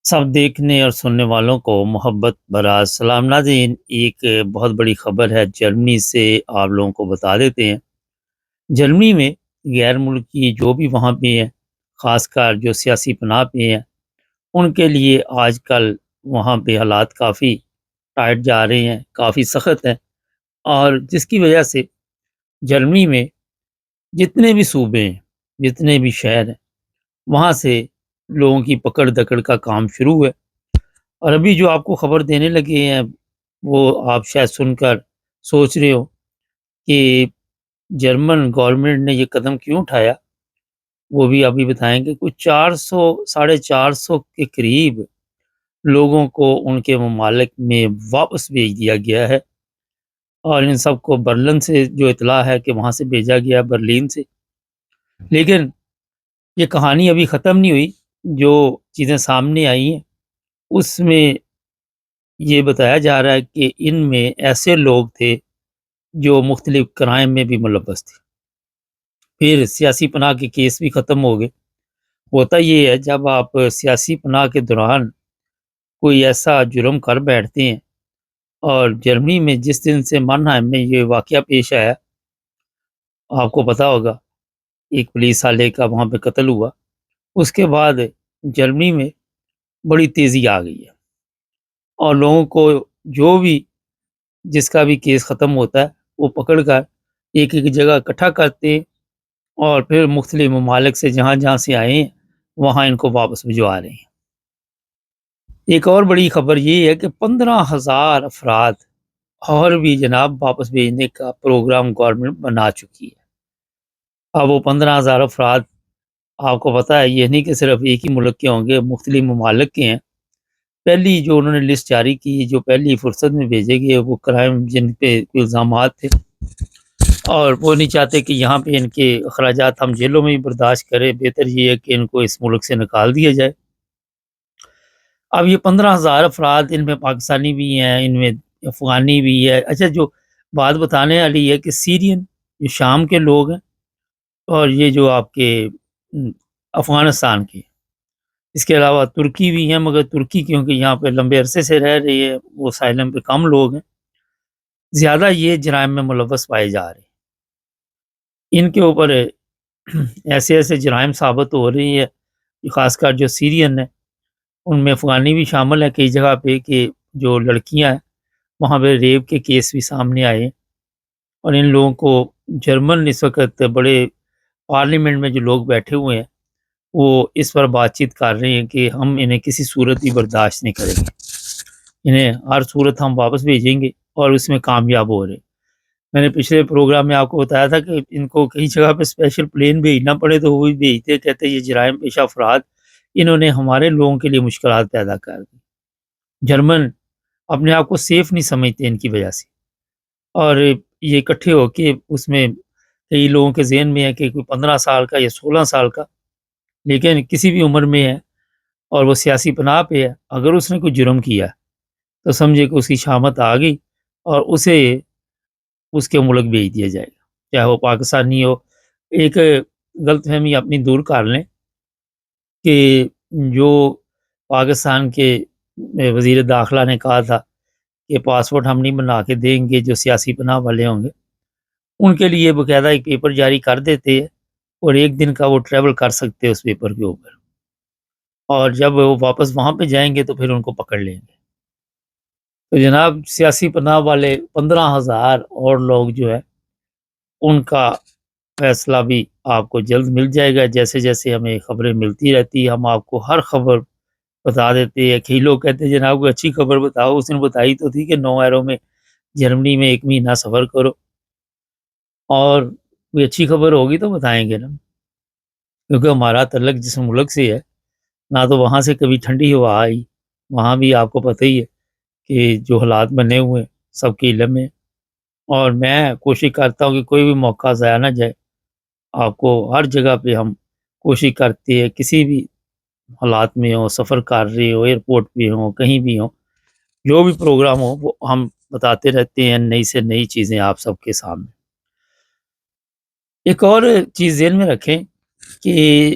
سب دیکھنے اور سننے والوں کو محبت برا سلام ناظرین، ایک بہت بڑی خبر ہے جرمنی سے آپ لوگوں کو بتا دیتے ہیں۔ جرمنی میں غیر ملکی جو بھی وہاں پہ ہیں، خاص کر جو سیاسی پناہ پہ ہیں، ان کے لیے آج کل وہاں پہ حالات کافی ٹائٹ جا رہے ہیں، کافی سخت ہیں، اور جس کی وجہ سے جرمنی میں جتنے بھی صوبے ہیں، جتنے بھی شہر ہیں، وہاں سے لوگوں کی پکڑ دکڑ کا کام شروع ہے۔ اور ابھی جو آپ کو خبر دینے لگے ہیں، وہ آپ شاید سن کر سوچ رہے ہو کہ جرمن گورنمنٹ نے یہ قدم کیوں اٹھایا۔ وہ بھی ابھی بتائیں گے۔ کچھ 400 450 کے قریب لوگوں کو ان کے ممالک میں واپس بھیج دیا گیا ہے، اور ان سب کو برلن سے جو اطلاع ہے کہ وہاں سے بھیجا گیا، برلین سے۔ لیکن یہ کہانی ابھی ختم نہیں ہوئی۔ جو چیزیں سامنے آئی ہیں اس میں یہ بتایا جا رہا ہے کہ ان میں ایسے لوگ تھے جو مختلف کرائم میں بھی ملوث تھے۔ پھر سیاسی پناہ کے کیس بھی ختم ہو گئے۔ ہوتا یہ ہے، جب آپ سیاسی پناہ کے دوران کوئی ایسا جرم کر بیٹھتے ہیں، اور جرمنی میں جس دن سے مانہائم میں یہ واقعہ پیش آیا، آپ کو پتا ہوگا، ایک پولیس والے کا وہاں پہ قتل ہوا، اس کے بعد جرمنی میں بڑی تیزی آ گئی ہے، اور لوگوں کو جو بھی جس کا بھی کیس ختم ہوتا ہے وہ پکڑ کر ایک ایک جگہ اکٹھا کرتے ہیں، اور پھر مختلف ممالک سے جہاں جہاں سے آئے ہیں وہاں ان کو واپس بھجوا رہے ہیں۔ ایک اور بڑی خبر یہ ہے کہ 15,000 افراد اور بھی جناب واپس بھیجنے کا پروگرام گورنمنٹ بنا چکی ہے۔ اب وہ 15,000 افراد، آپ کو پتہ ہے، یہ نہیں کہ صرف ایک ہی ملک کے ہوں گے، مختلف ممالک کے ہیں۔ پہلی جو انہوں نے لسٹ جاری کی، جو پہلی فرصت میں بھیجے گئے، وہ کرائم جن پہ کوئی الزامات تھے، اور وہ نہیں چاہتے کہ یہاں پہ ان کے اخراجات ہم جیلوں میں ہی برداشت کریں، بہتر یہ ہے کہ ان کو اس ملک سے نکال دیا جائے۔ اب یہ 15,000 افراد، ان میں پاکستانی بھی ہیں، ان میں افغانی بھی ہے۔ اچھا، جو بات بتانے والی ہے کہ سیرین، جو شام کے لوگ ہیں، اور یہ جو آپ کے افغانستان کے، اس کے علاوہ ترکی بھی ہیں، مگر ترکی کیونکہ یہاں پہ لمبے عرصے سے رہ رہی ہے، وہ اسائلم پہ کم لوگ ہیں، زیادہ یہ جرائم میں ملوث پائے جا رہے ہیں۔ ان کے اوپر ایسے ایسے جرائم ثابت ہو رہی ہے، خاص کر جو سیرین ہیں، ان میں افغانی بھی شامل ہیں کئی جگہ پہ، کہ جو لڑکیاں ہیں وہاں پہ ریپ کے کیس بھی سامنے آئے ہیں، اور ان لوگوں کو جرمن اس وقت بڑے پارلیمنٹ میں جو لوگ بیٹھے ہوئے ہیں وہ اس پر بات چیت کر رہے ہیں کہ ہم انہیں کسی صورت بھی برداشت نہیں کریں گے، انہیں ہر صورت ہم واپس بھیجیں گے، اور اس میں کامیاب ہو رہے ہیں۔ میں نے پچھلے پروگرام میں آپ کو بتایا تھا کہ ان کو کئی جگہ پہ اسپیشل پلین بھیجنا پڑے تو وہ بھی بھیجتے، کہتے یہ جرائم پیشہ افراد، انہوں نے ہمارے لوگوں کے لیے مشکلات پیدا کر دی۔ جرمن اپنے آپ کو سیف نہیں سمجھتے ان کی وجہ سے، اور یہ اکٹھے ہو کے اس میں کئی لوگوں کے ذہن میں ہے کہ کوئی 15 سال کا یا 16 سال کا، لیکن کسی بھی عمر میں ہے، اور وہ سیاسی پناہ پہ ہے، اگر اس نے کوئی جرم کیا تو سمجھے کہ اس کی شامت آ گئی، اور اسے اس کے ملک بھیج دیا جائے گا، چاہے وہ پاکستانی ہو۔ ایک غلط فہمی اپنی دور کر لیں کہ جو پاکستان کے وزیر داخلہ نے کہا تھا کہ پاسپورٹ ہم نہیں بنا کے دیں گے جو سیاسی پناہ والے ہوں گے، ان کے لیے باقاعدہ ایک پیپر جاری کر دیتے ہیں، اور ایک دن کا وہ ٹریول کر سکتے ہیں اس پیپر کے اوپر، اور جب وہ واپس وہاں پہ جائیں گے تو پھر ان کو پکڑ لیں گے۔ تو جناب، سیاسی پناہ والے 15,000 اور لوگ جو ہے، ان کا فیصلہ بھی آپ کو جلد مل جائے گا۔ جیسے جیسے ہمیں خبریں ملتی رہتی ہیں، ہم آپ کو ہر خبر بتا دیتے ہیں۔ کئی لوگ کہتے ہیں جناب کوئی اچھی خبر بتاؤ، اس نے بتائی تو تھی کہ 9 ایرو میں جرمنی میں 1 مہینہ سفر کرو، اور کوئی اچھی خبر ہوگی تو بتائیں گے نا، کیونکہ ہمارا تعلق جس ملک سے ہے، نہ تو وہاں سے کبھی ٹھنڈی ہوا آئی، وہاں بھی آپ کو پتہ ہی ہے کہ جو حالات بنے ہوئے ہیں سب کے علم میں، اور میں کوشش کرتا ہوں کہ کوئی بھی موقع ضائع نہ جائے۔ آپ کو ہر جگہ پہ ہم کوشش کرتے ہیں، کسی بھی حالات میں ہو، سفر کر رہے ہو، ایئرپورٹ پہ ہوں، کہیں بھی ہوں، جو بھی پروگرام ہو وہ ہم بتاتے رہتے ہیں، نئی سے نئی چیزیں آپ سب کے سامنے۔ ایک اور چیز ذہن میں رکھیں کہ